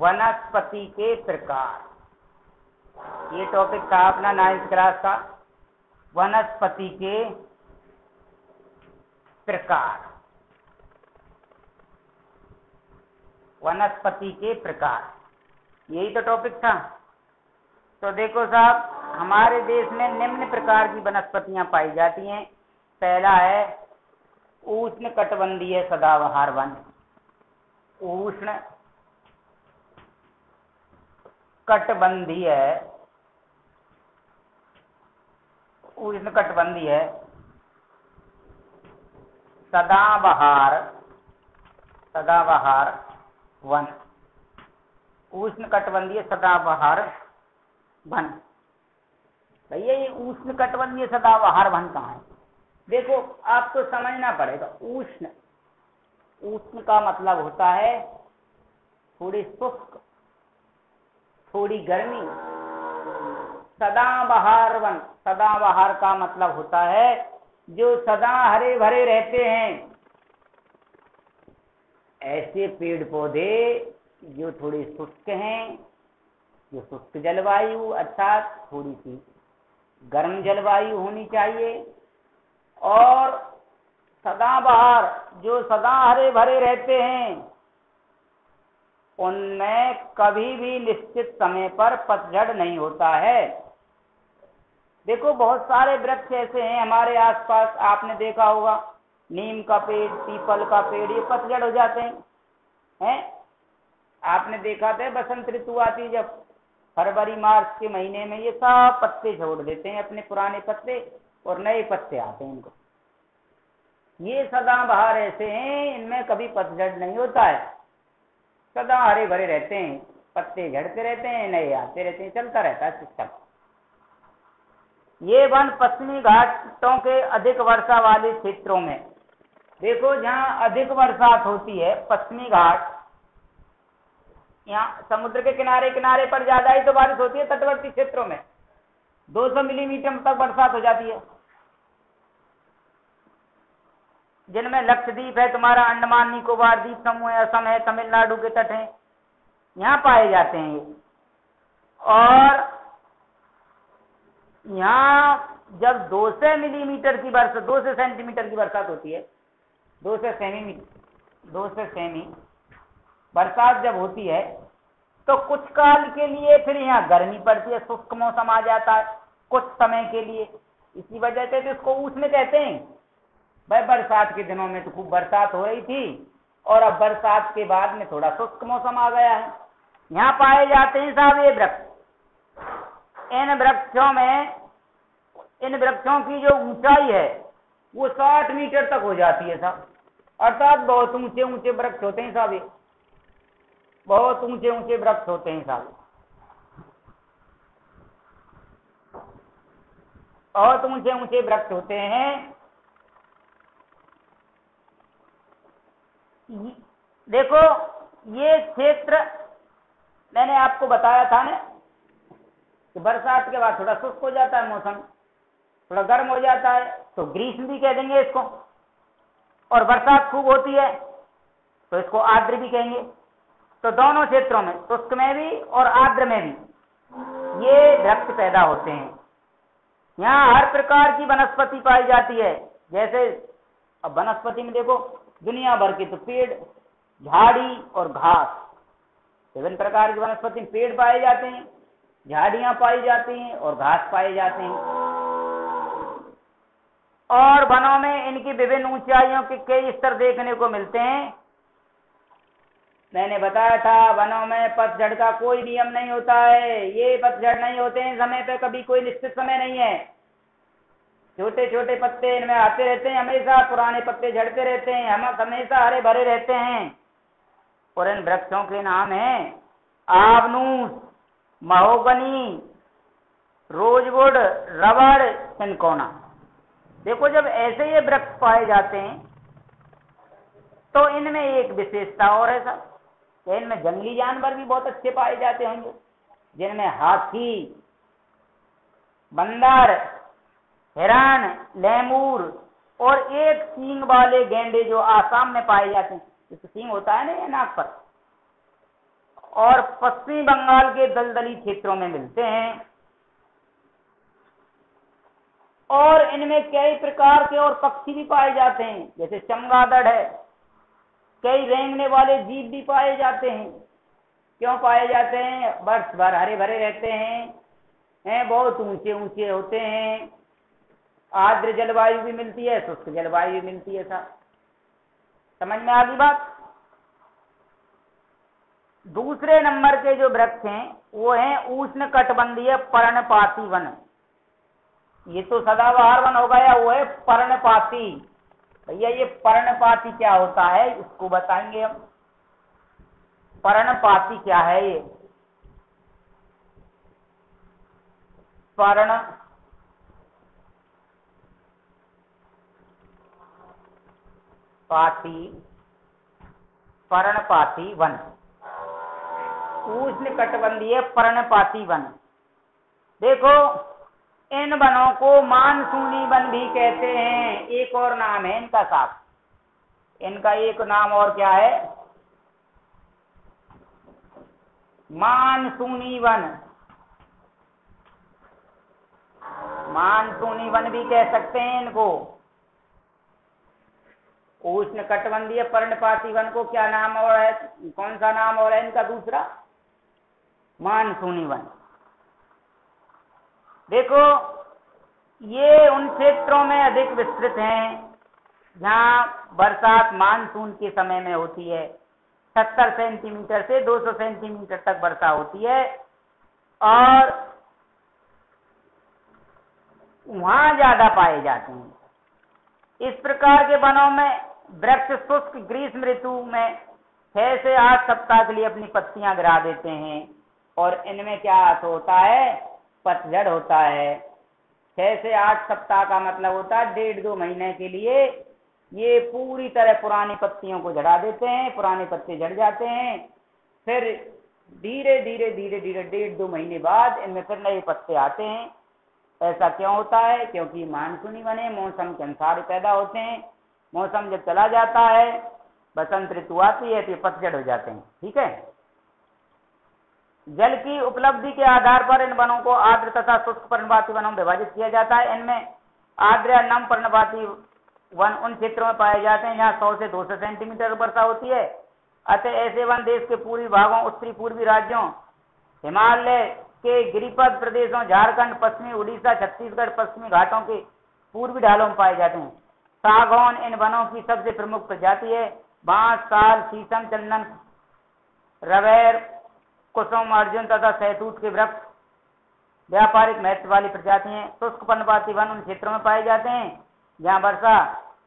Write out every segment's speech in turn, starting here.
वनस्पति के प्रकार। ये टॉपिक था अपना 9th क्लास का, वनस्पति के प्रकार। वनस्पति के प्रकार, यही तो टॉपिक था। तो देखो साहब, हमारे देश में निम्न प्रकार की वनस्पतियां पाई जाती हैं। पहला है उष्ण कटिबंधीय सदाबहार वन। उष्ण कटिबंधीय सदाबहार वन। उष्ण कटिबंधीय सदाबहार वन। भैया ये उष्ण कटिबंधीय सदाबहार वन कहाँ है? देखो, आपको समझना पड़ेगा। उष्ण का मतलब होता है थोड़ी शुष्क, थोड़ी गर्मी। सदाबहार वन, सदाबहार का मतलब होता है जो सदा हरे भरे रहते हैं। ऐसे पेड़ पौधे जो थोड़े शुष्क हैं, जो शुष्क जलवायु अर्थात थोड़ी सी गर्म जलवायु होनी चाहिए, और सदाबहार जो सदा हरे भरे रहते हैं, उनमें कभी भी निश्चित समय पर पतझड़ नहीं होता है। देखो, बहुत सारे वृक्ष ऐसे हैं हमारे आसपास, आपने देखा होगा, नीम का पेड़, पीपल का पेड़, ये पतझड़ हो जाते हैं। आपने देखा था बसंत ऋतु आती, जब फरवरी मार्च के महीने में ये सब पत्ते छोड़ देते हैं, अपने पुराने पत्ते, और नए पत्ते आते हैं इनको। ये सदाबहार ऐसे हैं, इनमें कभी पतझड़ नहीं होता है, सदा हरे भरे रहते हैं, पत्ते झड़ते रहते हैं, नए आते रहते हैं, चलता रहता है सिस्टम। ये वन पश्चिमी घाटों के अधिक वर्षा वाले क्षेत्रों में, देखो जहाँ अधिक बरसात होती है, पश्चिमी घाट, यहाँ समुद्र के किनारे किनारे पर ज्यादा ही तो बारिश होती है। तटवर्ती क्षेत्रों में 200 मिलीमीटर तक बरसात हो जाती है। जिनमें लक्षद्वीप है, तुम्हारा अंडमान निकोबार द्वीप समूह है, असम है, तमिलनाडु के तट हैं, यहाँ पाए जाते हैं ये। और यहाँ जब 200 मिलीमीटर की बरसात, 200 सेंटीमीटर की बरसात होती है, 200 सेमी बरसात जब होती है, तो कुछ काल के लिए फिर यहाँ गर्मी पड़ती है, शुष्क मौसम आ जाता है कुछ समय के लिए। इसी वजह से तो इसको उष्ण कहते हैं। भाई बरसात के दिनों में तो खूब बरसात हो रही थी, और अब बरसात के बाद में थोड़ा शुष्क मौसम आ गया है। यहाँ पाए जाते हैं साहब ये वृक्ष। इन वृक्षों की जो ऊंचाई है वो 60 मीटर तक हो जाती है साहब, अर्थात बहुत ऊंचे ऊंचे वृक्ष होते हैं साहब, ये बहुत ऊंचे ऊंचे वृक्ष होते हैं साहब, बहुत ऊंचे ऊंचे वृक्ष होते हैं। देखो, ये क्षेत्र मैंने आपको बताया था ना कि बरसात के बाद थोड़ा शुष्क हो जाता है मौसम, थोड़ा गर्म हो जाता है, तो ग्रीष्म भी कह देंगे इसको, और बरसात खूब होती है तो इसको आर्द्र भी कहेंगे। तो दोनों क्षेत्रों में, शुष्क में भी और आर्द्र में भी, ये वृक्ष पैदा होते हैं। यहाँ हर प्रकार की वनस्पति पाई जाती है। जैसे अब वनस्पति में देखो, दुनिया भर के तो पेड़, झाड़ी और घास, विभिन्न प्रकार की वनस्पति में पेड़ पाए जाते हैं, झाड़ियां पाई जाती हैं और घास पाए जाते हैं। और वनों में इनकी विभिन्न ऊंचाइयों के कई स्तर देखने को मिलते हैं। मैंने बताया था, वनों में पतझड़ का कोई नियम नहीं होता है, ये पतझड़ नहीं होते हैं समय पे, कभी कोई निश्चित समय नहीं है। छोटे छोटे पत्ते इनमें आते रहते हैं हमेशा, पुराने पत्ते झड़ते रहते हैं, हम हमेशा हरे भरे रहते हैं। और इन वृक्षों के नाम हैं आबनूस, महोगनी, रोजवुड, रबड़, सिनकोना। देखो, जब ऐसे ये वृक्ष पाए जाते हैं तो इनमें एक विशेषता और है साहब, कि इनमें जंगली जानवर भी बहुत अच्छे पाए जाते होंगे, जिनमें हाथी, बंदर, हिरण, लेमूर और एक सींग वाले गेंडे जो आसाम में पाए जाते हैं, जिसका सींग होता है ना ये नाक पर, और पश्चिमी बंगाल के दलदली क्षेत्रों में मिलते हैं। और इनमें कई प्रकार के और पक्षी भी पाए जाते हैं, जैसे चमगादड़ है। कई रेंगने वाले जीव भी पाए जाते हैं। क्यों पाए जाते हैं? वर्ष भर हरे भरे रहते हैं, बहुत ऊंचे ऊंचे होते हैं। आर्द्र जलवायु भी मिलती है, शुष्क जलवायु भी मिलती है। साहब समझ में आ गई बात? दूसरे नंबर के जो वृक्ष हैं वो हैं उष्ण कटिबंधीय पर्णपाती वन। ये तो सदाबहार वन हो गया, वो है पर्णपाती। भैया ये पर्णपाती क्या होता है इसको बताएंगे हम। पर्णपाती क्या है? ये पर्णपाती वन, उष्ण कटिबंधीय पर्णपाती वन। देखो इन वनों को मानसूनी वन भी कहते हैं। एक और नाम है इनका साहब, इनका एक नाम और क्या है? मानसूनी वन। मानसूनी वन भी कह सकते हैं इनको। उष्ण कटिबंधीय पर्णपाती वन को क्या नाम और है? कौन सा नाम और है इनका दूसरा? मानसूनी वन। देखो ये उन क्षेत्रों में अधिक विस्तृत हैं जहां बरसात मानसून के समय में होती है। 70 सेंटीमीटर से 200 सेंटीमीटर तक वर्षा होती है और वहां ज्यादा पाए जाते हैं। इस प्रकार के वनों में वृक्ष शुष्क ग्रीष्म ऋतु में 6 से 8 सप्ताह के लिए अपनी पत्तियां गिरा देते हैं और इनमें क्या होता है? पतझड़ होता है। 6 से 8 सप्ताह का मतलब होता है 1.5-2 महीने के लिए ये पूरी तरह पुरानी पत्तियों को झड़ा देते हैं, पुराने पत्ते झड़ जाते हैं। फिर धीरे धीरे 1.5-2 महीने बाद इनमें फिर नए पत्ते आते हैं। ऐसा क्यों होता है? क्योंकि मानसूनी वन मौसम के अनुसार पैदा होते हैं। मौसम जब चला जाता है, बसंत ऋतु आती है तो पतझड़ हो जाते हैं। ठीक है। जल की उपलब्धि के आधार पर इन वनों को आर्द्र तथा शुष्क पर्णपाती वनों में विभाजित किया जाता है। इनमें आर्द्र या नम पर्णपाती वन उन क्षेत्रों में पाए जाते हैं जहां 100 से 200 सेंटीमीटर वर्षा होती है। अतः ऐसे वन देश के पूर्वी भागों, उत्तरी पूर्वी राज्यों, हिमालय के गिरिपद प्रदेशों, झारखंड, पश्चिमी उड़ीसा, छत्तीसगढ़, पश्चिमी घाटों के पूर्वी ढालों में पाए जाते हैं। सागौन इन वनों की सबसे प्रमुख प्रजाति है। बांस, साल, शीशम, चंदन, रवेर, कुसुम, अर्जुन तथा सहतूत के वृक्ष व्यापारिक महत्व वाली प्रजाति हैं। शुष्क पर्णपाती वन उन क्षेत्रों में पाए जाते हैं जहां वर्षा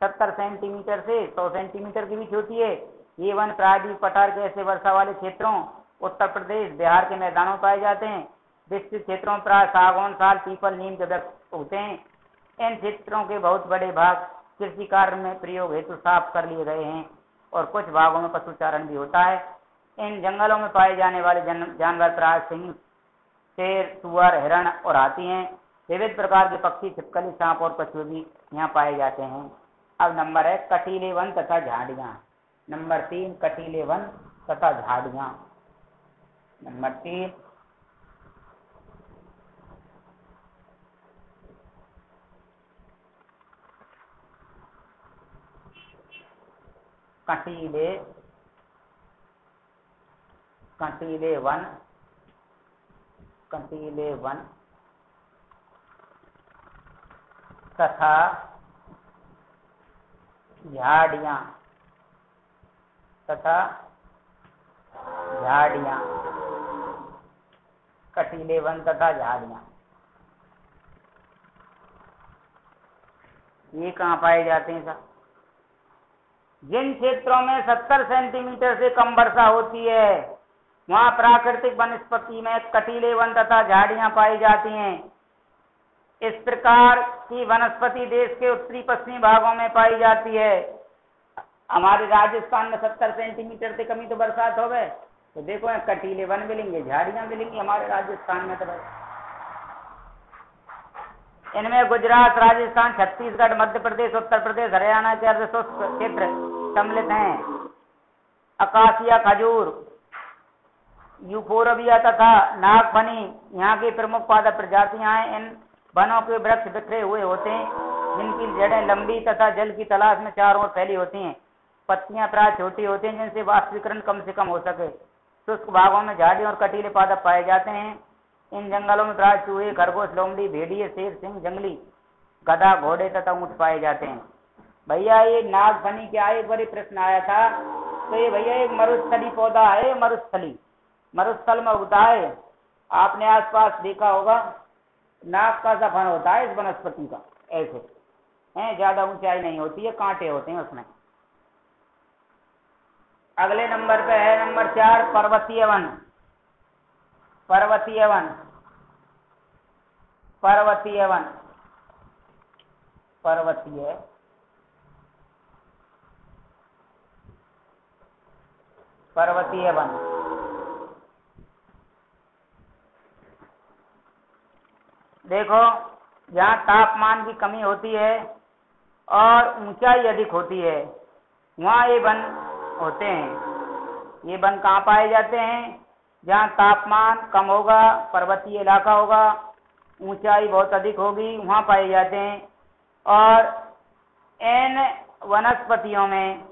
70 सेंटीमीटर से 100 सेंटीमीटर के बीच होती है। ये वन प्रायद्वीप पठार के ऐसे वर्षा वाले क्षेत्रों, उत्तर प्रदेश, बिहार के मैदानों में पाए जाते हैं। विस्तृत क्षेत्रों में प्राय सागौन, साल, पीपल, नीम के वृक्ष होते हैं। इन क्षेत्रों के बहुत बड़े भाग कृषि कार्य में प्रयोग हेतु साफ कर लिए गए हैं और कुछ भागों में पशुचारण भी होता है। इन जंगलों में पाए जाने वाले जानवर प्राय सिंह, शेर, सुअर, हिरण और हाथी हैं। विविध प्रकार के पक्षी, छिपकली, सांप और कछुए भी यहाँ पाए जाते हैं। अब नंबर है कटीले वन तथा झाड़ियाँ। नंबर 3 कटीले वन तथा झाड़ियाँ। नंबर 3 कटीले वन तथा झाड़ियाँ कटीले वन तथा झाड़ियाँ ये कहाँ पाए जाते हैं साहब? जिन क्षेत्रों में 70 सेंटीमीटर से कम वर्षा होती है वहां प्राकृतिक वनस्पति में कटीले वन तथा झाड़ियां पाई जाती हैं। इस प्रकार की वनस्पति देश के उत्तरी पश्चिमी भागों में पाई जाती है। हमारे राजस्थान में 70 सेंटीमीटर से कमी तो बरसात हो गए तो देखो यहाँ कटीले वन मिलेंगे, झाड़ियां मिलेंगी हमारे राजस्थान में। तो इनमें गुजरात, राजस्थान, छत्तीसगढ़, मध्य प्रदेश, उत्तर प्रदेश, हरियाणा के अर्धशुष्क क्षेत्र सम्मिलित हैं। अकासिया खजूर यूफोरबिया तथा नागफनी यहाँ की प्रमुख पादप प्रजातियां हैं। इन वनों के वृक्ष बिखरे हुए होते हैं, जिनकी जड़ें लंबी तथा जल की तलाश में चारों ओर फैली होती हैं। पत्तियां प्राय छोटी होती हैं, जिनसे वाष्पीकरण कम से कम हो सके। शुष्क भागों में झाड़ी और कटीले पादप पाए जाते हैं। इन जंगलों में प्राय चूहे, खरगोश, लोमड़ी, भेड़िए, शेर, सिंह, जंगली गधा, घोड़े तथा ऊंट पाए जाते हैं। भैया ये नागफनी क्या, एक बार प्रश्न आया था, तो ये भैया एक मरुस्थली पौधा है। मरुस्थली मरुस्थल में उगता है। आपने आसपास देखा होगा, नाग का सा फन होता है इस वनस्पति का, ऐसे हैं, ज्यादा ऊंचाई नहीं होती है, कांटे होते हैं उसमें। अगले नंबर पे है नंबर 4 पर्वतीय वन। पर्वतीय वन, पर्वतीय वन, पर्वतीय पर्वतीय वन। देखो, जहाँ तापमान की कमी होती है और ऊंचाई अधिक होती है, वहाँ ये वन होते हैं। ये वन कहाँ पाए जाते हैं? जहाँ तापमान कम होगा, पर्वतीय इलाका होगा, ऊंचाई बहुत अधिक होगी, वहाँ पाए जाते हैं। और इन वनस्पतियों में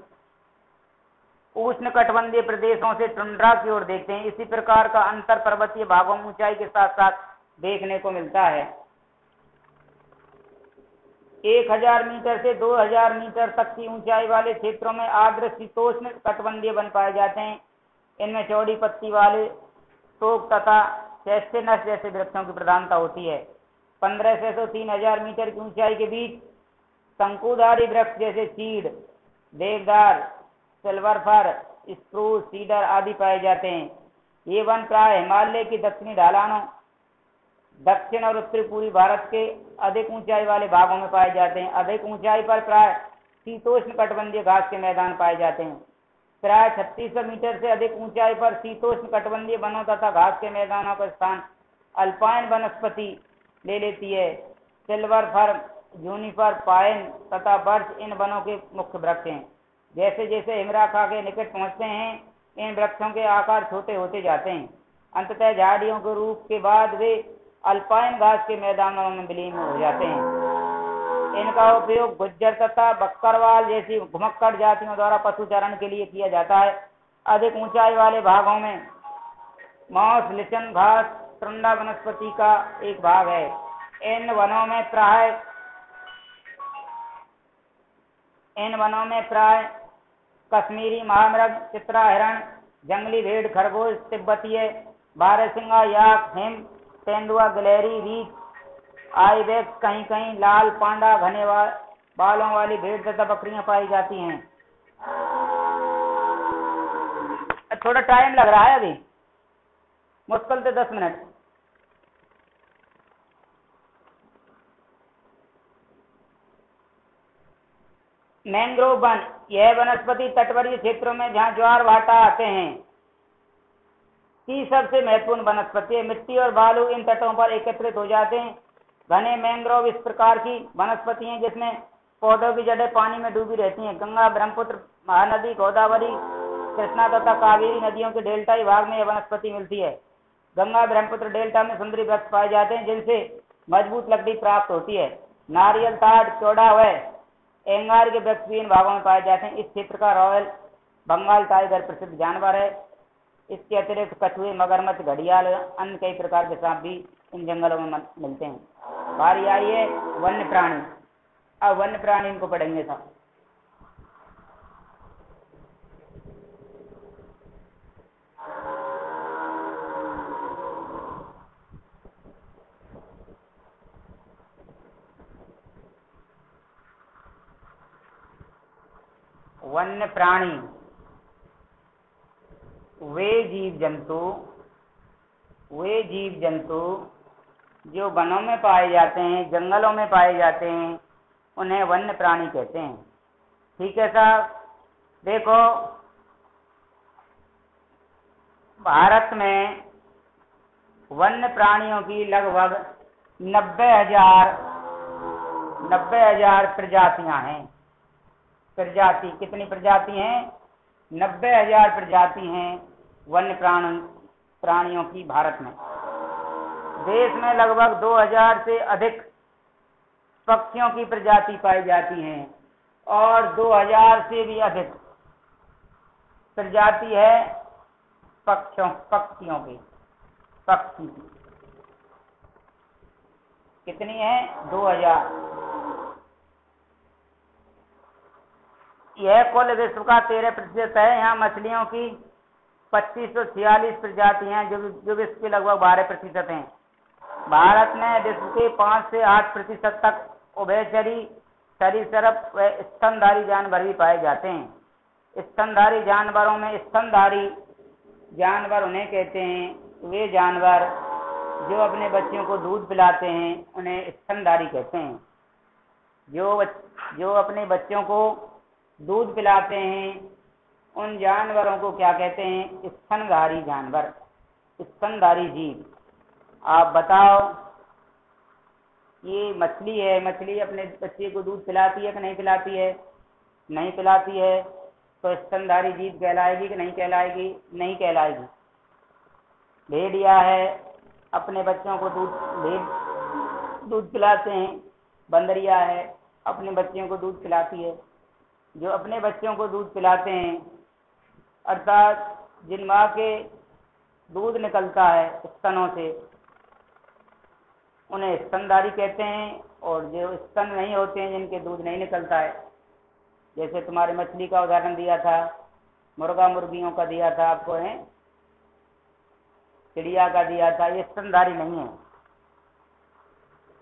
उष्णकटिबंधीय प्रदेशों से टुंड्रा की ओर देखते हैं। इसी प्रकार का अंतर पर्वतीय भागों में ऊंचाई के साथ साथ देखने को मिलता है। 1000 मीटर से 2000 मीटर तक की ऊंचाई वाले क्षेत्रों में आर्द्र शीतोष्ण कटिबंधीय वन पाए जाते हैं। इनमें चौड़ी पत्ती वाले शोक तथा चेस्टनट जैसे वृक्षों की प्रधानता होती है। 1500 से 3000 मीटर की ऊंचाई के बीच शंकुधारी वृक्ष जैसे चीड़, देवदार, सिल्वर फर, स्प्रूस, सीडर आदि पाए जाते हैं। ये वन प्राय हिमालय की दक्षिणी ढलानों, दक्षिण और उत्तरी पूर्वी भारत के अधिक ऊंचाई वाले भागों में पाए जाते हैं। अधिक ऊंचाई पर प्राय शीतोष्ण कटिबंधीय घास के मैदान पाए जाते हैं। प्राय 3600 मीटर से अधिक ऊंचाई पर शीतोष्ण कटिबंधीय वनों तथा घास के मैदानों का स्थान अल्पाइन वनस्पति ले लेती है। सिल्वर फर, जूनिपर, पाइन तथा बर्च इन वनों के मुख्य वृक्ष हैं। जैसे जैसे हिमरेखा के निकट पहुंचते हैं, इन वृक्षों के आकार छोटे होते जाते हैं। अंततः झाड़ियों के रूप के बाद वे अल्पाइन घास के मैदानों में विलीन हो जाते हैं। इनका उपयोग गुज्जर तथा बक्करवाल जैसी घुमक्कड़ जातियों द्वारा पशुचारण के लिए किया जाता है। अधिक ऊंचाई वाले भागों में मॉस लिचन घास टुंड्रा वनस्पति का एक भाग है। इन वनों में प्राय कश्मीरी महामृग, चित्रा हिरण, जंगली भेड़, खरगोश, तिब्बतीय बारहसिंगा, याक, हिम, तेंदुआ, गिलहरी, रीछ, आइबेक्स, कहीं कहीं लाल पांडा, घने बालों वाली भेड़ तथा बकरियां पाई जाती हैं। थोड़ा टाइम लग रहा है, अभी मुश्किल से 10 मिनट। मैंग्रोव वन, यह वनस्पति तटवर्ती क्षेत्रों में जहाँ ज्वार भाटा आते हैं की सबसे महत्वपूर्ण वनस्पति है। मिट्टी और बालू इन तटों पर एकत्रित हो जाते हैं। घने मैंग्रोव इस प्रकार की वनस्पति हैं जिसमें पौधों की जड़ें पानी में डूबी रहती हैं। गंगा, ब्रह्मपुत्र, महानदी, गोदावरी, कृष्णा तथा कावेरी नदियों के डेल्टाई भाग में यह वनस्पति मिलती है। गंगा ब्रह्मपुत्र डेल्टा में सुंदरी वृक्ष पाए जाते हैं जिनसे मजबूत लकड़ी प्राप्त होती है। नारियल, ताड़, चौड़ा व एंगार के वृक्ष भी इन भागों में पाए जाते हैं। इस क्षेत्र का रॉयल बंगाल टाइगर प्रसिद्ध जानवर है। इसके अतिरिक्त कछुए, मगरमच्छ, घड़ियाल, अन्य कई प्रकार के सांप भी इन जंगलों में मिलते हैं। बारी आई है वन्य प्राणी। अब वन्य प्राणी इनको पढ़ेंगे सब। वन्य प्राणी वे जीव जंतु जो वनों में पाए जाते हैं, जंगलों में पाए जाते हैं, उन्हें वन्य प्राणी कहते हैं। ठीक है साहब। देखो, भारत में वन्य प्राणियों की लगभग 90,000 प्रजातियां हैं। प्रजाति कितनी प्रजाति हैं? 90,000 प्रजाति हैं वन्य प्राणियों की भारत में। देश में लगभग 2000 से अधिक पक्षियों की प्रजाति पाई जाती हैं और 2000 से भी अधिक प्रजाति है पक्षियों की। पक्षी की कितनी है? 2000। यह कुल विश्व का 13% है। यहाँ मछलियों की 2546 प्रजातियां जो विश्व के लगभग 12% हैं। भारत में विश्व के 5 से 8% तक उभयचरी, सरीसृप व स्तनधारी जानवर भी पाए जाते हैं। स्तनधारी जानवरों में स्तनधारी जानवर उन्हें कहते हैं, वे जानवर जो अपने बच्चों को दूध पिलाते हैं उन्हें स्तनधारी कहते हैं। जो अपने बच्चों को दूध पिलाते हैं उन जानवरों को क्या कहते हैं? स्तनधारी जानवर, स्तनधारी जीव। आप बताओ, ये मछली है, मछली अपने बच्चे को दूध पिलाती है कि नहीं पिलाती है? नहीं पिलाती है, तो स्तनधारी जीव कहलाएगी कि नहीं कहलाएगी? नहीं कहलाएगी। भेड़िया है, अपने बच्चों को दूध पिलाते हैं। बंदरिया है, अपने बच्चों को दूध पिलाती है। जो अपने बच्चों को दूध पिलाते हैं, अर्थात जिन माँ के दूध निकलता है स्तनों से, उन्हें स्तनधारी कहते हैं। और जो स्तन नहीं होते हैं, जिनके दूध नहीं निकलता है, जैसे तुम्हारे मछली का उदाहरण दिया था, मुर्गा मुर्गियों का दिया था आपको, है चिड़िया का दिया था, ये स्तनधारी नहीं है।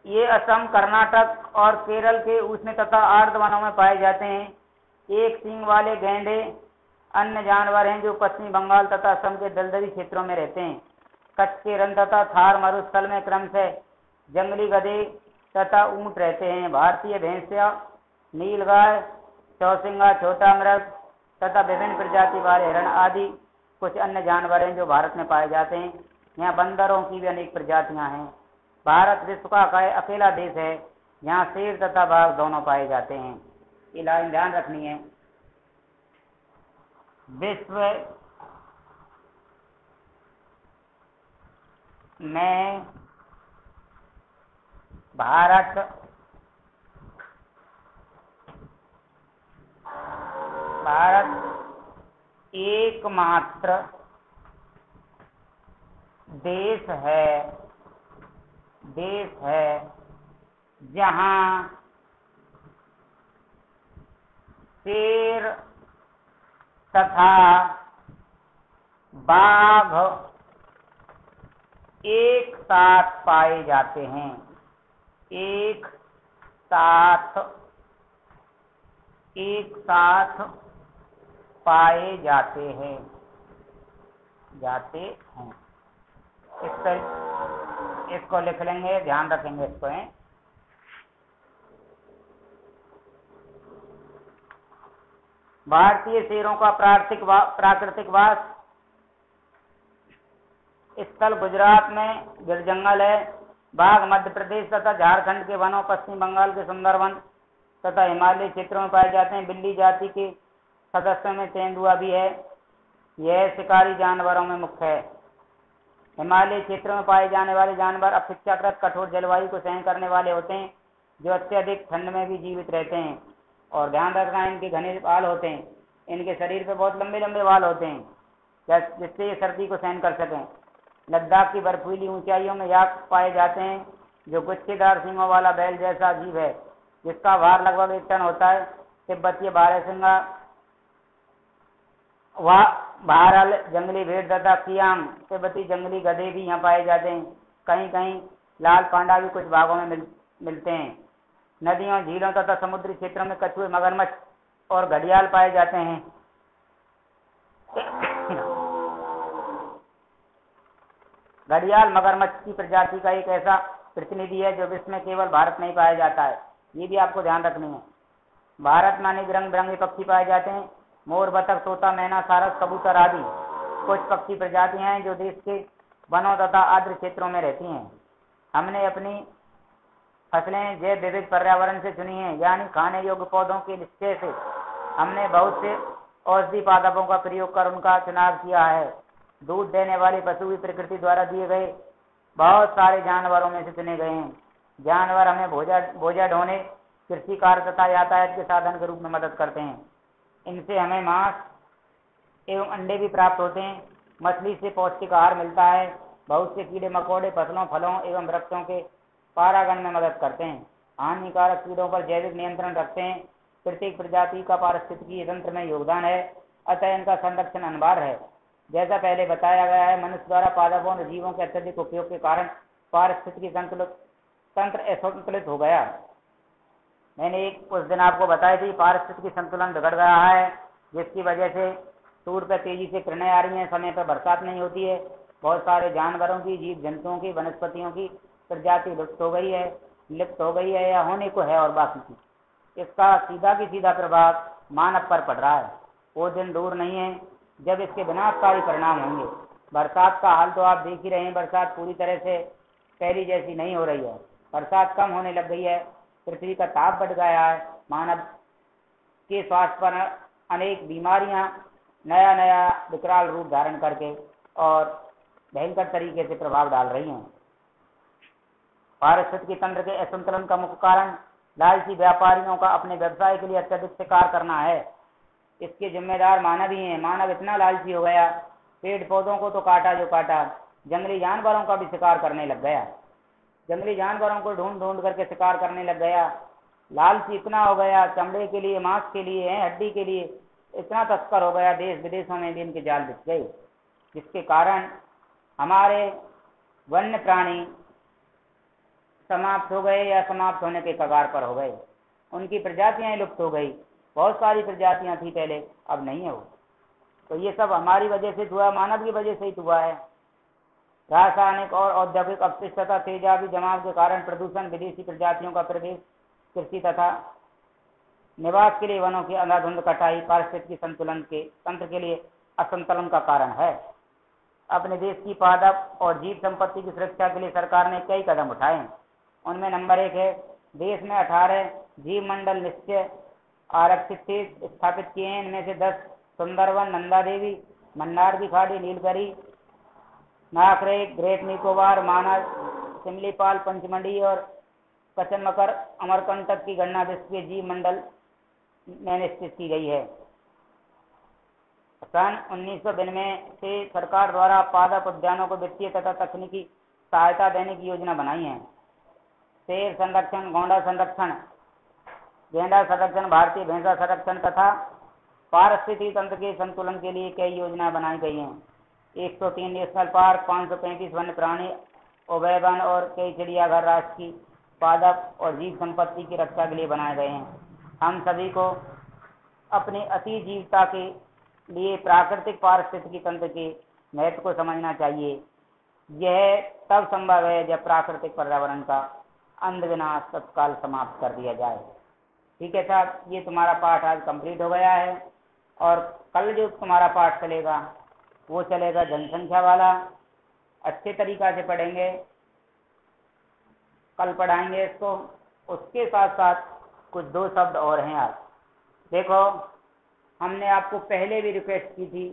ये असम, कर्नाटक और केरल के उष्ण तथा आर्द्र वनों में पाए जाते हैं। एक सींग वाले गैंडे अन्य जानवर हैं जो पश्चिमी बंगाल तथा असम के दलदली क्षेत्रों में रहते हैं। कच्छ के रण तथा थार मरुस्थल में क्रमशः जंगली गधे तथा ऊंट रहते हैं। भारतीय भैंसिया, नीलगाय, चौसिंगा, छोटा मृग तथा विभिन्न प्रजाति वाले हिरण आदि कुछ अन्य जानवर हैं जो भारत में पाए जाते हैं। यहाँ बंदरों की भी अनेक प्रजातियां हैं। भारत विश्व का अकेला देश है जहाँ शेर तथा बाघ दोनों पाए जाते हैं। ये लाइन ध्यान रखनी है। विश्व में भारत एकमात्र देश है जहां शेर तथा बाघ एक साथ पाए जाते हैं। एक साथ पाए जाते हैं। इसको लिख लेंगे, ध्यान रखेंगे इसको। है भारतीय शेरों का प्राकृतिक वास स्थल गुजरात में गिर जंगल है। बाघ मध्य प्रदेश तथा झारखंड के वनों, पश्चिम बंगाल के सुंदरवन तथा हिमालय क्षेत्रों में पाए जाते हैं। बिल्ली जाति के सदस्यों में तेंदुआ भी है। यह शिकारी जानवरों में मुख्य है। हिमालय क्षेत्रों में पाए जाने वाले जानवर अपेक्षाकृत कठोर जलवायु को सहन करने वाले होते हैं, जो अत्यधिक ठंड में भी जीवित रहते हैं। और ध्यान रखना, इनके घने बाल होते हैं। इनके शरीर पे बहुत लंबे लंबे बाल होते हैं, जिससे ये सर्दी को सहन कर सकें। लद्दाख की बर्फीली ऊंचाइयों में याक पाए जाते हैं, जो गुच्छेदार सींगों वाला बैल जैसा जीव है, जिसका भार लगभग 1 टन होता है। तिब्बतीय बारहसिंगा, भारल जंगली भेड़ तथा कियांग तिब्बती जंगली गधे भी यहाँ पाए जाते हैं। कहीं कहीं लाल पांडा भी कुछ भागों में मिलते हैं। नदियों, झीलों तथा समुद्री क्षेत्रों में कछुए, मगरमच्छ और घड़ियाल पाए जाते हैं। घड़ियाल मगरमच्छ की प्रजाति का एक ऐसा प्रतिनिधि है जो विश्व में केवल भारत में ही पाया जाता है। ये भी आपको ध्यान रखनी है। भारत में अनेक रंग बिरंगे पक्षी पाए जाते हैं। मोर, बतख, तोता, मैना, सारस, कबूतर आदि कुछ पक्षी प्रजातियां हैं जो देश के वनों तथा आर्द्र क्षेत्रों में रहती हैं। हमने अपनी फसलें जैव विविध पर्यावरण से चुनी है, यानी खाने योग्य पौधों के निश्चय से हमने बहुत से औषधि पादपों का प्रयोग कर उनका चुनाव किया है। दूध देने वाले पशु भी प्रकृति द्वारा दिए गए बहुत सारे जानवरों में से चुने गए हैं। जानवर हमें बोझा ढोने, कृषि कार्य तथा यातायात के साधन के रूप में मदद करते हैं। इनसे हमें मांस एवं अंडे भी प्राप्त होते हैं। मछली से पौष्टिक आहार मिलता है। बहुत से कीड़े मकोड़े फसलों, फलों एवं वृक्षों के परागण में मदद करते हैं। हानिकारक कीड़ों पर जैविक नियंत्रण रखते हैं। प्रत्येक प्रजाति का पारिस्थितिकी तंत्र में योगदान है, अतः इनका संरक्षण अनिवार्य है। जैसा पहले बताया गया है, मनुष्य द्वारा पादपों और जीवों के अत्यधिक उपयोग के कारण पारिस्थितिकी तंत्र असंतुलित हो गया। मैंने कुछ दिन आपको बताया थी, पारिस्थितिकी संतुलन बिगड़ गया है, जिसकी वजह से सूर्य पर तेजी से किरणें आ रही हैं, समय पर बरसात नहीं होती है। बहुत सारे जानवरों की, जीव जंतुओं की, वनस्पतियों की प्रजाति लुप्त हो गई है या होने को है और बाकी की। इसका सीधा की सीधा प्रभाव मानव पर पड़ रहा है। वो दिन दूर नहीं है जब इसके विनाशकारी परिणाम होंगे। बरसात का हाल तो आप देख ही रहे हैं। बरसात पूरी तरह से पहली जैसी नहीं हो रही है। बरसात कम होने लग गई है। पृथ्वी का ताप बढ़ गया है। मानव के स्वास्थ्य पर अनेक बीमारियां नया विकराल रूप धारण करके और भयंकर तरीके से प्रभाव डाल रही हैं। पारिस्थितिकी तंत्र के असंतुलन का मुख्य कारण लालची व्यापारियों का अपने व्यवसाय के लिए अत्यधिक शिकार करना है। इसके जिम्मेदार मानव ही हैं। मानव इतना लालची हो गया, पेड़ पौधों को तो काटा जो काटा, जंगली जानवरों का भी शिकार करने लग गया। जंगली जानवरों को ढूंढ ढूंढ करके शिकार करने लग गया। लालची इतना हो गया, चमड़े के लिए, मांस के लिए, हड्डी के लिए इतना तस्कर हो गया, देश विदेशों में भी इनके जाल बिछ गए, जिसके कारण हमारे वन्य प्राणी समाप्त हो गए या समाप्त होने के कगार पर हो गए। उनकी प्रजातियां लुप्त हो गई। बहुत सारी प्रजातियां थी पहले, अब नहीं है वो। तो ये सब हमारी वजह से हुआ, मानव की वजह से ही हुआ है। रासायनिक और औद्योगिक अपशिष्ट तथा तेजाबी जमाव के कारण प्रदूषण, विदेशी प्रजातियों का प्रवेश, कृषि तथा निवास के लिए वनों की अंधाधुंध कटाई पारिस्थितिकी संतुलन के तंत्र के लिए असंतुलन का कारण है। अपने देश की पादप और जीव संपत्ति की सुरक्षा के लिए सरकार ने कई कदम उठाए हैं। उनमें नंबर 1 है, देश में 18 जीव मंडल निश्चय आरक्षित स्थापित किए हैं। इनमें से 10 सुंदरवन, नंदा देवी, मन्नार की खाड़ी, नीलगिरी, नाकरेक, ग्रेट निकोबार, मानस, सिमलीपाल, पंचमढ़ी और कचनमकर अमरकंटक की गणना विश्व के जीव मंडल में निश्चित की गई है। सन 1992 से सरकार द्वारा पादप उद्यानों को वित्तीय तथा तकनीकी सहायता देने की योजना बनाई है। शेर संरक्षण, गोंडा संरक्षण, गेंडा संरक्षण, भारतीय भैंसा संरक्षण तथा पारिस्थितिकी तंत्र के संतुलन के लिए कई योजनाएं बनाई गई हैं। 103 नेशनल पार्क, 535 वन्य प्राणी उभयवन और कई चिड़ियाघर राष्ट्र की पादप और जीव संपत्ति की रक्षा के लिए बनाए गए हैं। हम सभी को अपने अति जीवता के लिए प्राकृतिक पारिस्थितिकी तंत्र के महत्व को समझना चाहिए। यह तब संभव है जब प्राकृतिक पर्यावरण का अंध विनाश तत्काल समाप्त कर दिया जाए। ठीक है साहब, ये तुम्हारा पाठ आज कंप्लीट हो गया है और कल जो तुम्हारा पाठ चलेगा वो चलेगा जनसंख्या वाला। अच्छे तरीका से पढ़ेंगे, कल पढ़ाएंगे इसको। उसके साथ साथ कुछ 2 शब्द और हैं आज। देखो, हमने आपको पहले भी रिक्वेस्ट की थी,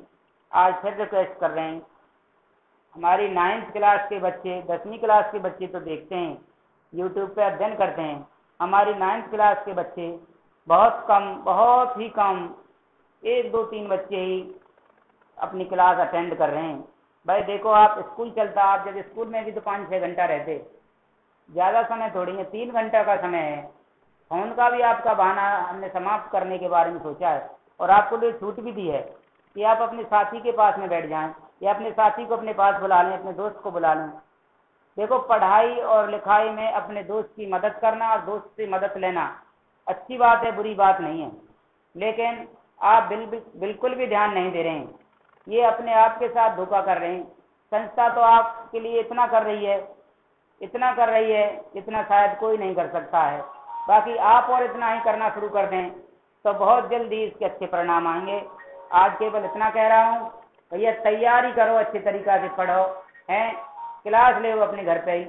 आज फिर रिक्वेस्ट कर रहे हैं। हमारी 9th क्लास के बच्चे, 10वीं क्लास के बच्चे तो देखते हैं, यूट्यूब पे अध्ययन करते हैं। हमारी 9th क्लास के बच्चे बहुत ही कम 1, 2, 3 बच्चे ही अपनी क्लास अटेंड कर रहे हैं। भाई देखो, आप स्कूल चलता, आप जब स्कूल में भी तो 5-6 घंटा रहते, ज़्यादा समय थोड़ी है, 3 घंटा का समय है। फोन का भी आपका बहाना हमने समाप्त करने के बारे में सोचा है और आपको लिए छूट भी दी है कि आप अपने साथी के पास में बैठ जाएं या अपने साथी को अपने पास बुला लें, अपने दोस्त को बुला लें। देखो, पढ़ाई और लिखाई में अपने दोस्त की मदद करना और दोस्त से मदद लेना अच्छी बात है, बुरी बात नहीं है, लेकिन आप बिल्कुल भी ध्यान नहीं दे रहे हैं। ये अपने आप के साथ धोखा कर रहे हैं। संस्था तो आपके लिए इतना कर रही है जितना शायद कोई नहीं कर सकता है। बाकी आप और इतना ही करना शुरू कर दें तो बहुत जल्दी इसके अच्छे परिणाम आएंगे। आज केवल इतना कह रहा हूँ, भैया तैयारी करो, अच्छे तरीका से पढ़ो, हैं क्लास ले अपने घर पे ही।